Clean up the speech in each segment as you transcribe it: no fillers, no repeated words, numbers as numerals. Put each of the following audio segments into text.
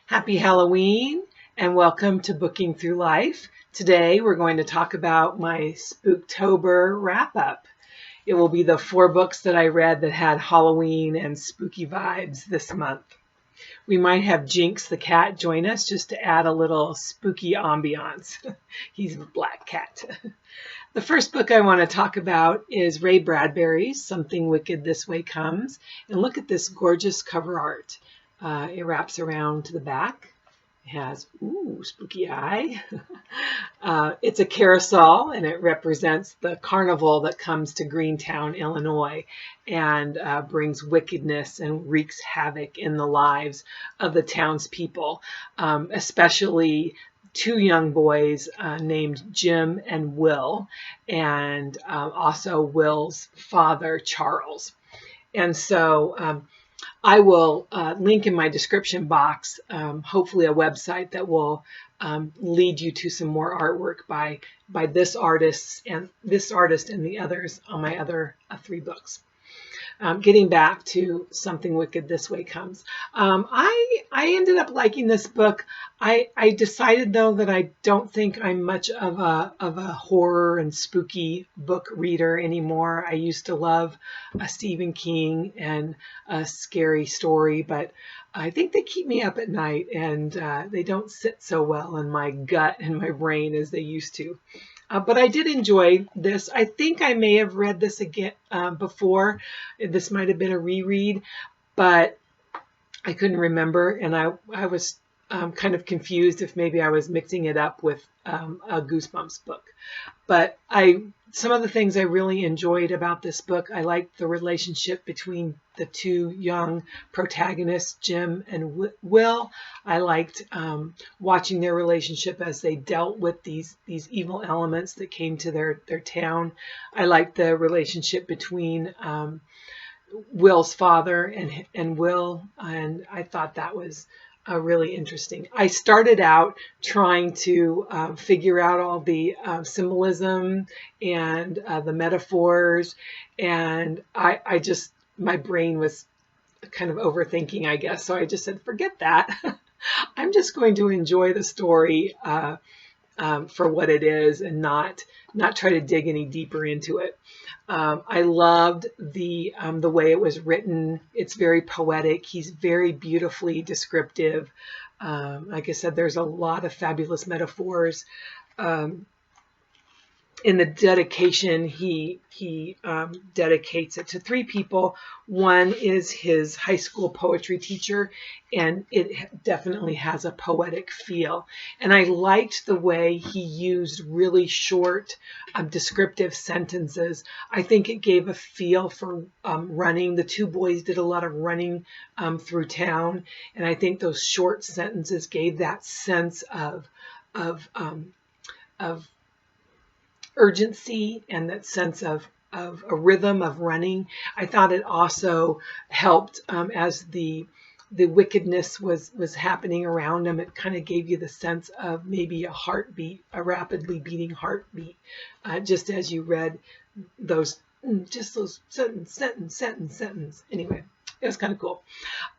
Happy Halloween and welcome to Booking Through Life. Today we're going to talk about my Spooktober wrap-up. It will be the 4 books that I read that had Halloween and spooky vibes this month. We might have Jinx the cat join us just to add a little spooky ambiance. He's a black cat. The first book I want to talk about is Ray Bradbury's Something Wicked This Way Comes. And look at this gorgeous cover art. It wraps around to the back. It has, ooh, spooky eye. It's a carousel, and it represents the carnival that comes to Greentown, Illinois, and brings wickedness and wreaks havoc in the lives of the townspeople, especially 2 young boys named Jim and Will, and also Will's father, Charles. And so I will link in my description box, hopefully a website that will lead you to some more artwork by this artist and the others on my other 3 books. Getting back to Something Wicked This Way Comes. I ended up liking this book. I decided though that I don't think I'm much of a horror and spooky book reader anymore. I used to love Stephen King and a scary story, but I think they keep me up at night, and they don't sit so well in my gut and my brain as they used to. But I did enjoy this. I think I may have read this again before. This might have been a reread, but I couldn't remember, and I was kind of confused if maybe I was mixing it up with a Goosebumps book. But some of the things I really enjoyed about this book, I liked the relationship between the 2 young protagonists, Jim and Will. I liked watching their relationship as they dealt with these evil elements that came to their town. I liked the relationship between Will's father and Will, and I thought that was really interesting. I started out trying to figure out all the symbolism and the metaphors, and my brain was kind of overthinking, I guess. So I just said, forget that. I'm just going to enjoy the story for what it is and not try to dig any deeper into it. I loved the way it was written. It's very poetic. He's very beautifully descriptive. Like I said, there's a lot of fabulous metaphors. In the dedication, he dedicates it to 3 people. One is his high school poetry teacher, and it definitely has a poetic feel. And I liked the way he used really short, descriptive sentences. I think it gave a feel for running. The 2 boys did a lot of running through town, and I think those short sentences gave that sense of urgency and that sense of a rhythm of running. I thought it also helped as the wickedness was happening around him. It kind of gave you the sense of maybe a heartbeat, a rapidly beating heartbeat, just as you read those sentence. Anyway, it was kind of cool.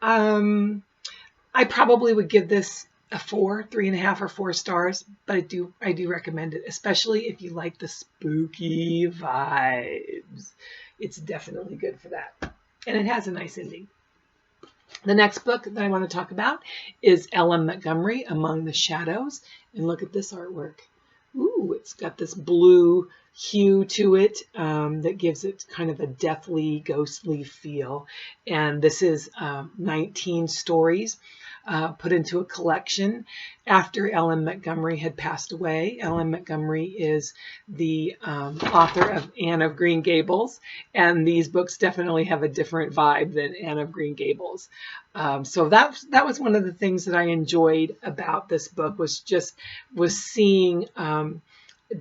I probably would give this a 4, 3.5 or 4 stars, but I do recommend it, especially if you like the spooky vibes. It's definitely good for that. And it has a nice ending. The next book that I want to talk about is L.M. Montgomery, Among the Shadows. And look at this artwork. Ooh, it's got this blue hue to it that gives it kind of a deathly, ghostly feel. And this is 19 stories put into a collection after L.M. Montgomery had passed away. L.M. Montgomery is the author of Anne of Green Gables, and these books definitely have a different vibe than Anne of Green Gables. So that was one of the things that I enjoyed about this book, was seeing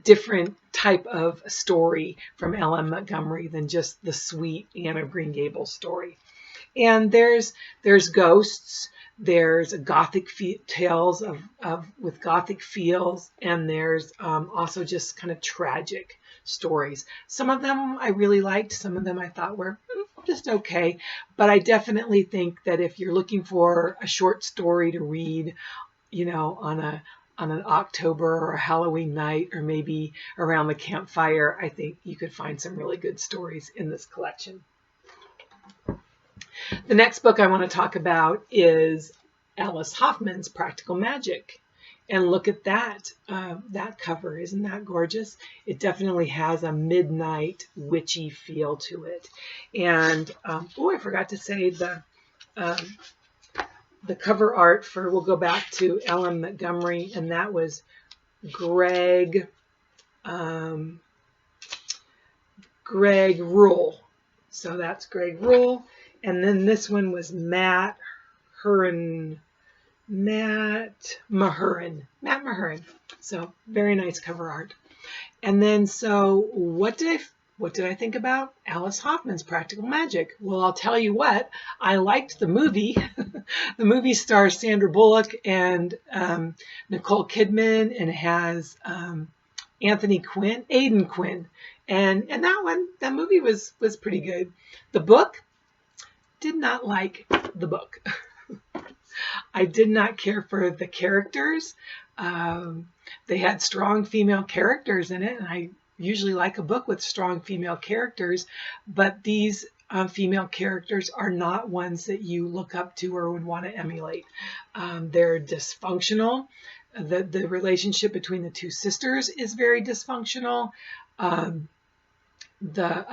different type of story from L.M. Montgomery than just the sweet Anne of Green Gables story. And there's ghosts. There's Gothic tales with Gothic feels, and there's also just kind of tragic stories. Some of them I really liked. Some of them I thought were just okay. But I definitely think that if you're looking for a short story to read, you know, on an October or a Halloween night, or maybe around the campfire, I think you could find some really good stories in this collection. The next book I want to talk about is Alice Hoffman's Practical Magic. And look at that, that cover. Isn't that gorgeous? It definitely has a midnight witchy feel to it. And, oh, I forgot to say the cover art for, we'll go back to Ellen Montgomery, and that was Greg Rule. So that's Greg Rule. And then this one was Matt Mahurin. So very nice cover art. And then, so what did I think about Alice Hoffman's Practical Magic? Well, I'll tell you what, I liked the movie. The movie stars Sandra Bullock and Nicole Kidman, and it has Aidan Quinn. And that movie was pretty good. The book, did not like the book. I did not care for the characters. They had strong female characters in it, and I usually like a book with strong female characters, but these female characters are not ones that you look up to or would want to emulate. They're dysfunctional. The relationship between the two sisters is very dysfunctional. I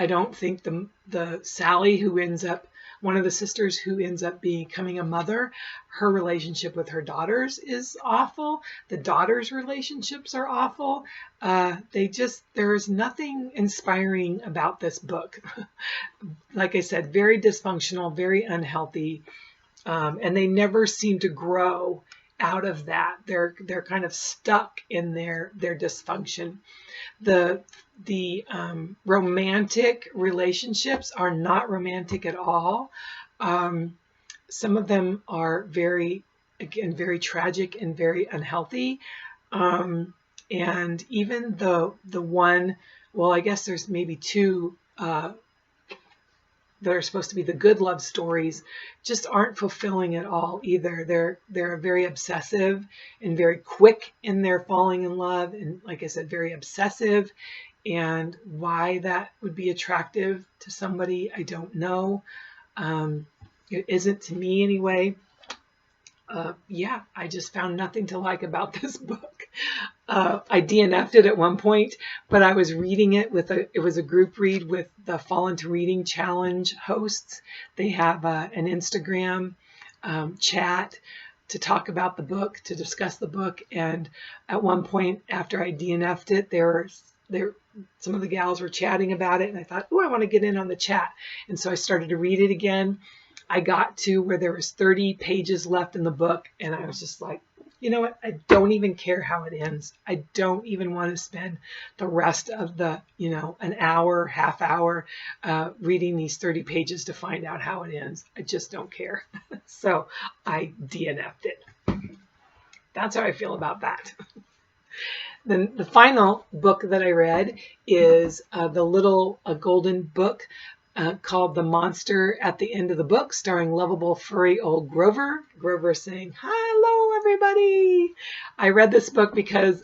don't think the Sally, who ends up, one of the sisters who ends up becoming a mother, her relationship with her daughters is awful. The daughters' relationships are awful. There's nothing inspiring about this book. Like I said, very dysfunctional, very unhealthy, and they never seem to grow out of that. They're kind of stuck in their dysfunction. The romantic relationships are not romantic at all. Some of them are very tragic and very unhealthy. And even the one, well, I guess there's maybe two that are supposed to be the good love stories, just aren't fulfilling at all either. They're very obsessive and very quick in their falling in love, and like I said, very obsessive. And why that would be attractive to somebody, I don't know. It isn't to me anyway. Yeah, I just found nothing to like about this book. I DNF'd it at one point, but I was reading it it was a group read with the Fall Into Reading Challenge hosts. They have an Instagram chat to talk about the book, to discuss the book. And at one point after I DNF'd it, some of the gals were chatting about it, and I thought, oh, I want to get in on the chat. And so I started to read it again. I got to where there was 30 pages left in the book, and I was just like, you know what? I don't even care how it ends. I don't even want to spend the rest of the, an hour, half hour, reading these 30 pages to find out how it ends. I just don't care. So I DNF'd it. That's how I feel about that. Then the final book that I read is a golden book called The Monster at the End of the Book, starring lovable furry old Grover. Grover saying, hello, everybody. I read this book because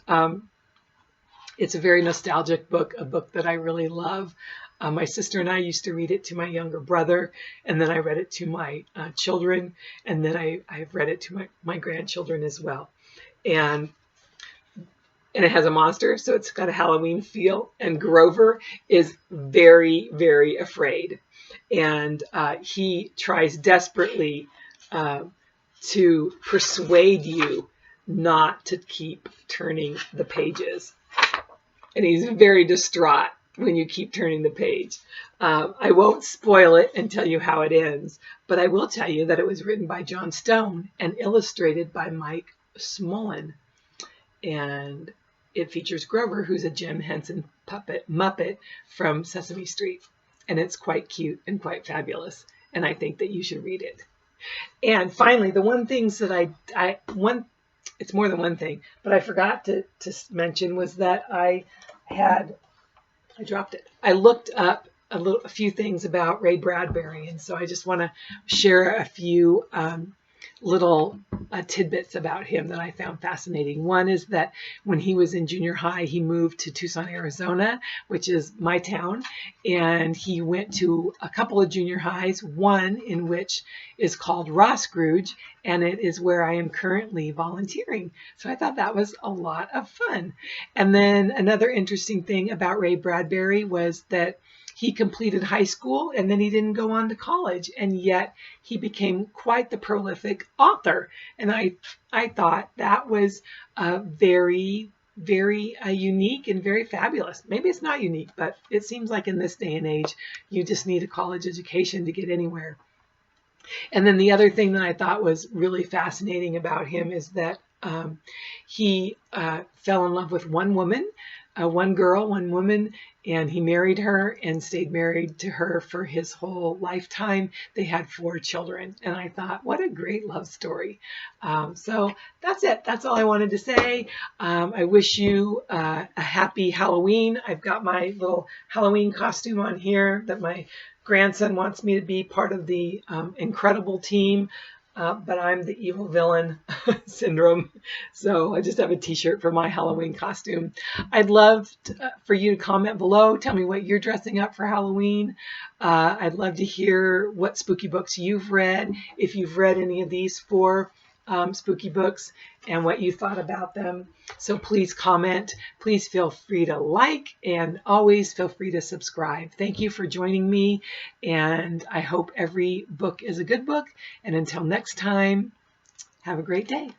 it's a very nostalgic book, a book that I really love. My sister and I used to read it to my younger brother, and then I read it to my children, and then I've read it to my grandchildren as well. And it has a monster, so it's got a Halloween feel. And Grover is very, very afraid. And he tries desperately to persuade you not to keep turning the pages. And he's very distraught when you keep turning the page. I won't spoil it and tell you how it ends, but I will tell you that it was written by John Stone and illustrated by Mike Smolin. And it features Grover, who's a Jim Henson Muppet from Sesame Street. And it's quite cute and quite fabulous. And I think that you should read it. And finally, the one things that it's more than one thing, but I forgot to mention was that I dropped it. I looked up a few things about Ray Bradbury, and so I just want to share a few little tidbits about him that I found fascinating. One is that when he was in junior high, he moved to Tucson, Arizona, which is my town, and he went to a couple of junior highs, one in which is called Ross Scrooge, and it is where I am currently volunteering. So I thought that was a lot of fun. And then another interesting thing about Ray Bradbury was that he completed high school and then he didn't go on to college, and yet he became quite the prolific author. And I thought that was very, very unique and very fabulous. Maybe it's not unique, but it seems like in this day and age, you just need a college education to get anywhere. And then the other thing that I thought was really fascinating about him is that he fell in love with one woman, one girl, one woman, and he married her and stayed married to her for his whole lifetime. They had 4 children, and I thought, what a great love story. So that's it. That's all I wanted to say. I wish you a happy Halloween. I've got my little Halloween costume on here that my grandson wants me to be part of the incredible team. But I'm the evil villain syndrome. So I just have a t-shirt for my Halloween costume. I'd love for you to comment below. Tell me what you're dressing up for Halloween. I'd love to hear what spooky books you've read, if you've read any of these 4 spooky books, and what you thought about them. So please comment. Please feel free to like, and always feel free to subscribe. Thank you for joining me, and I hope every book is a good book. And until next time, have a great day.